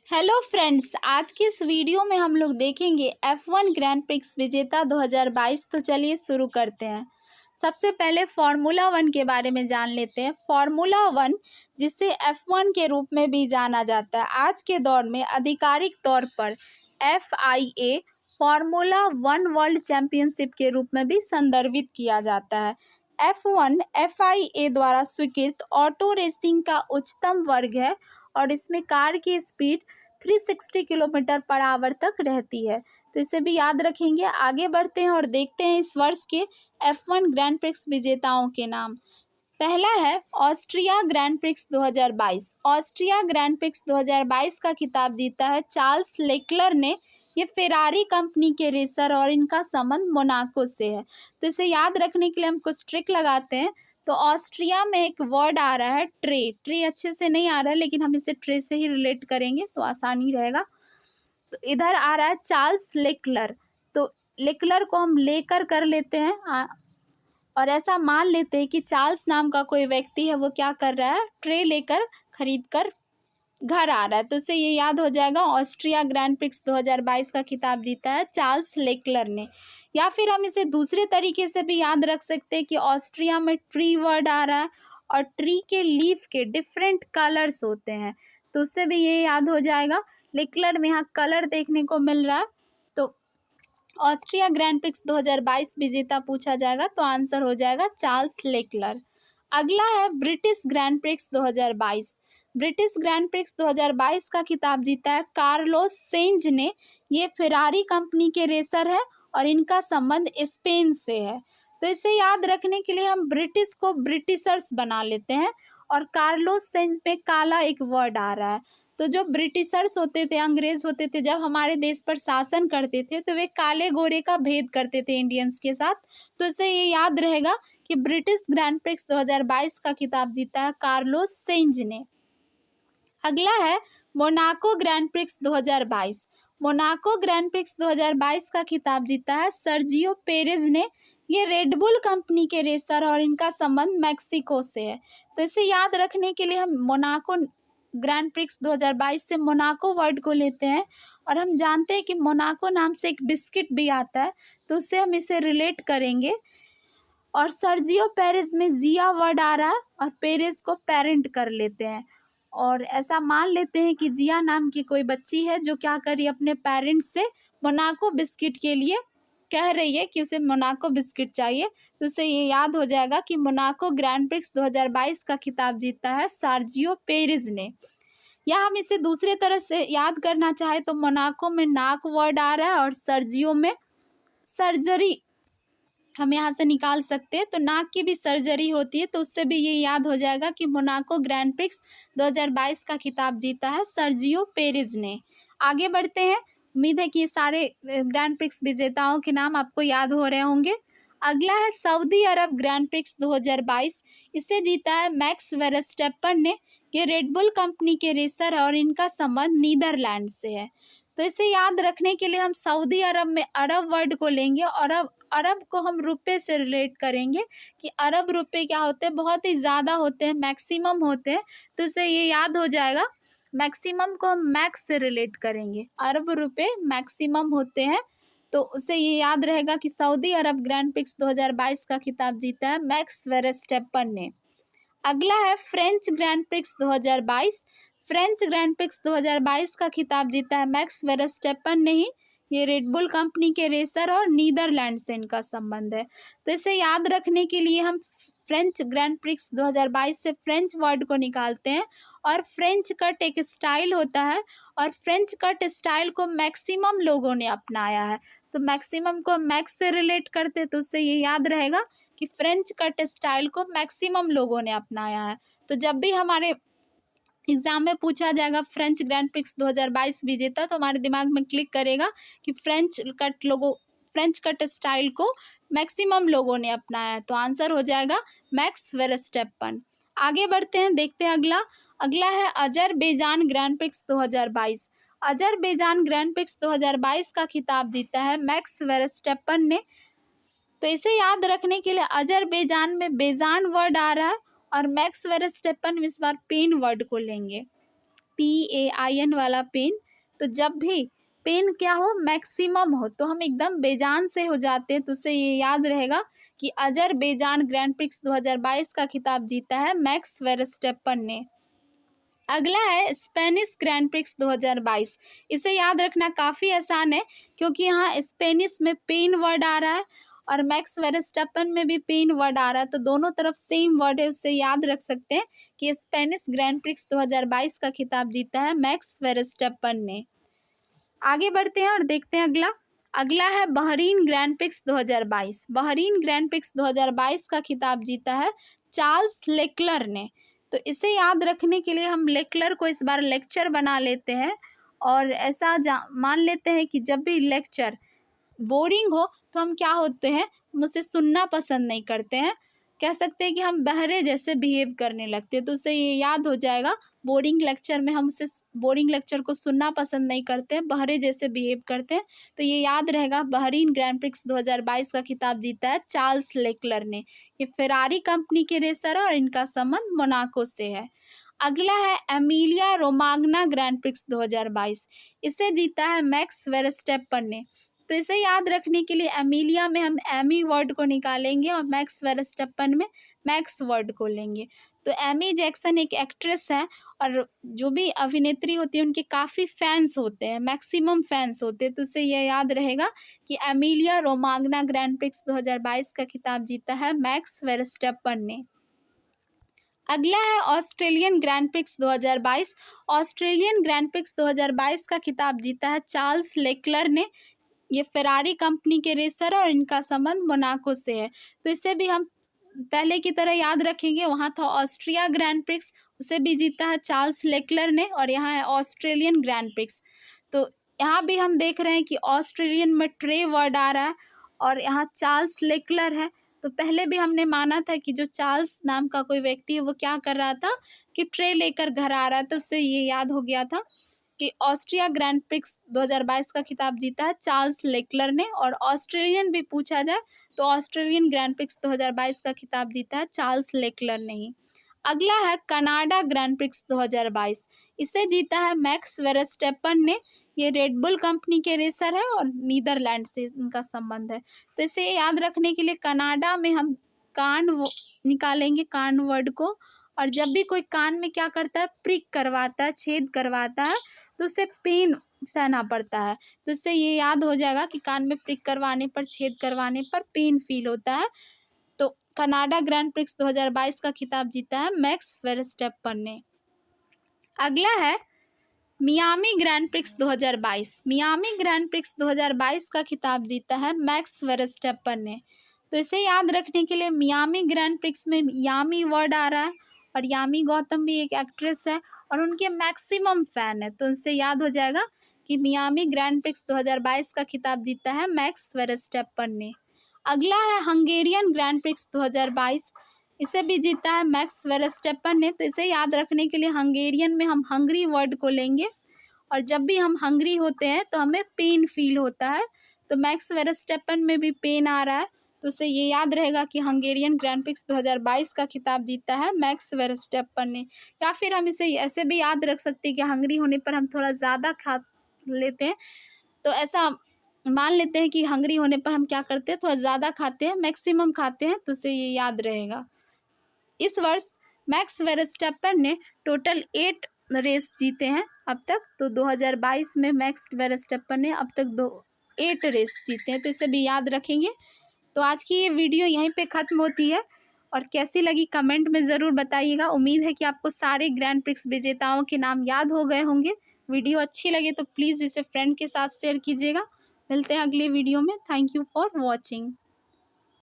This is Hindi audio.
हेलो फ्रेंड्स, आज के इस वीडियो में हम लोग देखेंगे F1 ग्रैंड प्रिक्स विजेता 2022। तो चलिए शुरू करते हैं। सबसे पहले फार्मूला वन के बारे में जान लेते हैं। फार्मूला वन, जिसे F1 के रूप में भी जाना जाता है, आज के दौर में आधिकारिक तौर पर FIA formula one world championship के रूप में भी संदर्भित किया जाता है। F1 FIA द्वारा स्वीकृत ऑटो रेसिंग का उच्चतम वर्ग है और इसमें कार की स्पीड 360 किलोमीटर पर आवर तक रहती है। तो इसे भी याद रखेंगे। आगे बढ़ते हैं और देखते हैं इस वर्ष के F1 ग्रैंड प्रिक्स विजेताओं के नाम। पहला है Austria grand prix 2022। Austria grand prix 2022 का खिताब जीता है चार्ल्स लेक्लर ने। ये फेरारी कंपनी के रेसर और इनका संबंध मोनाको से है। तो इसे याद रखने के लिए हम कुछ ट्रिक लगाते हैं। तो ऑस्ट्रिया में एक वर्ड आ रहा है ट्रे अच्छे से नहीं आ रहा है, लेकिन हम इसे ट्रे से ही रिलेट करेंगे तो आसानी रहेगा। तो इधर आ रहा है चार्ल्स लेक्लर, तो लेक्लर को हम लेकर कर लेते हैं और ऐसा मान लेते हैं कि चार्ल्स नाम का कोई व्यक्ति है, वो क्या कर रहा है, ट्रे लेकर खरीद कर घर आ रहा है। तो इससे ये याद हो जाएगा ऑस्ट्रिया ग्रैंड प्रिक्स 2022 का खिताब जीता है चार्ल्स लेक्लर ने। या फिर हम इसे दूसरे तरीके से भी याद रख सकते हैं कि ऑस्ट्रिया में ट्री वर्ड आ रहा है और ट्री के लीफ के डिफरेंट कलर्स होते हैं, तो उससे भी ये याद हो जाएगा। लेक्लर में यहाँ कलर देखने को मिल रहा है, तो ऑस्ट्रिया ग्रैंड प्रिक्स 2022 विजेता पूछा जाएगा तो आंसर हो जाएगा चार्ल्स लेक्लर। अगला है British grand prix 2022। British grand prix 2022 का खिताब जीता है कार्लोस सेंज ने। ये फेरारी कंपनी के रेसर है और इनका संबंध स्पेन से है। तो इसे याद रखने के लिए हम ब्रिटिश को ब्रिटिशर्स बना लेते हैं और कार्लोस सेंज में काला एक वर्ड आ रहा है। तो जो ब्रिटिशर्स होते थे, अंग्रेज होते थे, जब हमारे देश पर शासन करते थे तो वे काले गोरे का भेद करते थे इंडियंस के साथ। तो इससे ये याद रहेगा कि ब्रिटिश ग्रैंड प्रिक्स 2022 का खिताब जीता है कार्लोस सेंज ने। अगला है Monaco grand prix 2022। Monaco grand prix 2022 का खिताब जीता है सर्जियो पेरेज ने। ये रेडबुल कंपनी के रेसर और इनका संबंध मैक्सिको से है। तो इसे याद रखने के लिए हम मोनाको ग्रैंड प्रिक्स 2022 से मोनाको वर्ड को लेते हैं और हम जानते हैं कि मोनाको नाम से एक बिस्किट भी आता है, तो उससे हम इसे रिलेट करेंगे। और सर्जियो पेरेज में जिया वर्ड आ रहा है और पेरेज को पेरेंट कर लेते हैं और ऐसा मान लेते हैं कि जिया नाम की कोई बच्ची है जो क्या करी, अपने पेरेंट्स से मोनाको बिस्किट के लिए कह रही है कि उसे मोनाको बिस्किट चाहिए। तो उसे ये याद हो जाएगा कि मोनाको ग्रैंड प्रिक्स 2022 का खिताब जीता है सर्जियो पेरेज ने। या हम इसे दूसरे तरह से याद करना चाहे तो मोनाको में नाक वर्ड आ रहा है और सर्जियो में सर्जरी हम यहाँ से निकाल सकते हैं, तो नाक की भी सर्जरी होती है। तो उससे भी ये याद हो जाएगा कि मोनाको ग्रैंड प्रिक्स 2022 का खिताब जीता है सर्जियो पेरेज ने। आगे बढ़ते हैं। उम्मीद है कि ये सारे ग्रैंड प्रिक्स विजेताओं के नाम आपको याद हो रहे होंगे। अगला है सऊदी अरब ग्रैंड प्रिक्स 2022। इसे जीता है मैक्स वेरस्टेपन ने। ये रेडबुल कंपनी के रेसर है और इनका संबंध नीदरलैंड से है। तो इसे याद रखने के लिए हम सऊदी अरब में अरब वर्ड को लेंगे और अब अरब को हम रुपए से रिलेट करेंगे कि अरब रुपए क्या होते हैं, बहुत ही ज़्यादा होते हैं, मैक्सिमम होते हैं। तो इसे ये याद हो जाएगा, मैक्सिमम को हम मैक्स से रिलेट करेंगे, अरब रुपए मैक्सिमम होते हैं। तो उसे ये याद रहेगा कि सऊदी अरब ग्रैंड प्रिक्स 2022 का खिताब जीता है मैक्स वेरस्टेपन ने। अगला है French grand prix 2022। French grand prix 2022 का खिताब जीता है मैक्स वेरस्टेपन ने ही। ये रेडबुल कंपनी के रेसर और नीदरलैंड से इनका संबंध है। तो इसे याद रखने के लिए हम फ्रेंच ग्रैंड प्रिक्स 2022 से फ्रेंच वर्ड को निकालते हैं और फ्रेंच कट एक स्टाइल होता है और फ्रेंच कट स्टाइल को मैक्सिमम लोगों ने अपनाया है। तो मैक्सिमम को मैक्स से रिलेट करते, तो उससे ये याद रहेगा कि फ्रेंच कट स्टाइल को मैक्सिमम लोगों ने अपनाया है। तो जब भी हमारे एग्जाम में पूछा जाएगा फ्रेंच ग्रैंड प्रिक्स 2022 विजेता, तो हमारे दिमाग में क्लिक करेगा कि फ्रेंच कट स्टाइल को मैक्सिमम लोगों ने अपनाया है। तो आंसर हो जाएगा मैक्स वेरस्टेपन। आगे बढ़ते हैं, देखते हैं अगला है Azerbaijan grand prix 2022। Azerbaijan grand prix 2022 का खिताब जीता है मैक्स वेरस्टेपन ने। तो इसे याद रखने के लिए अजरबैजान में बेजान वर्ड आ रहा है और मैक्स वेरस्टेपन इस बार पेन वर्ड को लेंगे। PAIN वाला पेन। तो जब भी पेन क्या हो, मैक्सिमम हो, तो हम एकदम बेजान से हो जाते हैं। तो उससे ये याद रहेगा कि अजरबैजान ग्रैंड प्रिक्स 2022 का खिताब जीता है मैक्स वेरस्टेपन ने। अगला है स्पेनिश ग्रैंड प्रिक्स 2022। इसे याद रखना काफ़ी आसान है क्योंकि यहाँ स्पेनिश में पेन वर्ड आ रहा है और मैक्स वेरस्टेपन में भी पेन वर्ड आ रहा है, तो दोनों तरफ सेम वर्ड है। उससे याद रख सकते हैं कि स्पेनिश ग्रैंड प्रिक्स 2022 का खिताब जीता है मैक्स वेरस्टेपन ने। आगे बढ़ते हैं और देखते हैं अगला है Bahrain grand prix 2022। Bahrain grand prix 2022 का खिताब जीता है चार्ल्स लेक्लर ने। तो इसे याद रखने के लिए हम लेक्लर को इस बार लेक्चर बना लेते हैं और ऐसा मान लेते हैं कि जब भी लेक्चर बोरिंग हो तो हम क्या होते हैं, मुझसे सुनना पसंद नहीं करते हैं, कह सकते हैं कि हम बहरे जैसे बिहेव करने लगते हैं। तो उससे ये याद हो जाएगा, बोरिंग लेक्चर में हम उसे बोरिंग लेक्चर को सुनना पसंद नहीं करते हैं, बहरे जैसे बिहेव करते हैं। तो ये याद रहेगा, बहरीन ग्रैंड प्रिक्स 2022 का खिताब जीता है चार्ल्स लेक्लर ने। ये फेरारी कंपनी के रेसर है और इनका संबंध मोनाको से है। अगला है एमिलिया रोमाग्ना ग्रैंड प्रिक्स 2022। इसे जीता है मैक्स वेरस्टेपन ने। तो इसे याद रखने के लिए एमिलिया में हम एमी वर्ड को निकालेंगे और मैक्स वेरस्टेपन में मैक्स वर्ड को लेंगे। तो एमी जैक्सन एक एक्ट्रेस है और जो भी अभिनेत्री होती है उनके काफ़ी फैंस होते हैं, मैक्सिमम फैंस होते हैं। तो उसे यह याद रहेगा कि एमिलिया रोमाग्ना ग्रैंड प्रिक्स 2022 का खिताब जीता है मैक्स वेरस्टेपन ने। अगला है Australian grand prix 2022। Australian grand prix 2022 का खिताब जीता है चार्ल्स लेक्लर ने। ये फेरारी कंपनी के रेसर है और इनका संबंध मोनाको से है। तो इसे भी हम पहले की तरह याद रखेंगे। वहाँ था ऑस्ट्रिया ग्रैंड प्रिक्स, उसे भी जीता है चार्ल्स लेक्लर ने, और यहाँ है ऑस्ट्रेलियन ग्रैंड प्रिक्स। तो यहाँ भी हम देख रहे हैं कि ऑस्ट्रेलियन में ट्रे वर्ड आ रहा है और यहाँ चार्ल्स लेक्लर है। तो पहले भी हमने माना था कि जो चार्ल्स नाम का कोई व्यक्ति है वो क्या कर रहा था कि ट्रे लेकर घर आ रहा था। तो उससे ये याद हो गया था कि ऑस्ट्रिया ग्रैंड प्रिक्स 2022 का खिताब जीता है चार्ल्स लेक्लर ने। और ऑस्ट्रेलियन भी पूछा जाए तो ऑस्ट्रेलियन ग्रैंड प्रिक्स 2022 का खिताब जीता है चार्ल्स लेक्लर ने ही। अगला है कनाडा ग्रैंड प्रिक्स 2022। इसे जीता है मैक्स वेरस्टेपन ने। ये रेडबुल कंपनी के रेसर है और नीदरलैंड से इनका संबंध है। तो इसे याद रखने के लिए कनाडा में हम कान निकालेंगे, कान वर्ड को, और जब भी कोई कान में क्या करता है, प्रिक करवाता है, छेद करवाता है, तो उसे पेन सहना पड़ता है। तो इससे ये याद हो जाएगा कि कान में प्रिक करवाने पर, छेद करवाने पर पेन फील होता है। तो कनाडा ग्रैंड प्रिक्स 2022 का खिताब जीता है मैक्स वेरस्टेपन ने। अगला है Miami grand prix 2022। Miami grand prix 2022 का खिताब जीता है मैक्स वेरस्टेपन ने। तो इसे याद रखने के लिए मियामी ग्रैंड प्रिक्स में यामी वर्ड आ रहा है और यामी गौतम भी एक एक्ट्रेस है और उनके मैक्सिमम फैन है। तो उनसे याद हो जाएगा कि मियामी ग्रैंड प्रिक्स 2022 का खिताब जीता है मैक्स वेरस्टेपन ने। अगला है हंगेरियन ग्रैंड प्रिक्स 2022। इसे भी जीता है मैक्स वेरस्टेपन ने। तो इसे याद रखने के लिए हंगेरियन में हम हंगरी वर्ड को लेंगे और जब भी हम हंगरी होते हैं तो हमें पेन फील होता है। तो मैक्स वेरस्टेपन में भी पेन आ रहा है। तो उसे ये याद रहेगा कि हंगेरियन ग्रैंड प्रिक्स 2022 का खिताब जीता है मैक्स वेरस्टेपन ने। या फिर हम इसे ऐसे भी याद रख सकते हैं कि हंगरी होने पर हम थोड़ा ज़्यादा खा लेते हैं। तो ऐसा मान लेते हैं कि हंगरी होने पर हम क्या करते हैं, थोड़ा ज़्यादा खाते हैं, मैक्सिमम खाते हैं। तो उसे ये याद रहेगा। इस वर्ष मैक्स वेरस्टेपन ने टोटल 8 रेस जीते हैं अब तक। तो 2022 में मैक्स वेरस्टेपन ने अब तक 8 रेस जीते हैं। तो इसे भी याद रखेंगे। तो आज की ये वीडियो यहीं पे ख़त्म होती है और कैसी लगी कमेंट में ज़रूर बताइएगा। उम्मीद है कि आपको सारे ग्रैंड प्रिक्स विजेताओं के नाम याद हो गए होंगे। वीडियो अच्छी लगे तो प्लीज़ इसे फ्रेंड के साथ शेयर कीजिएगा। मिलते हैं अगले वीडियो में। Thank you for watching.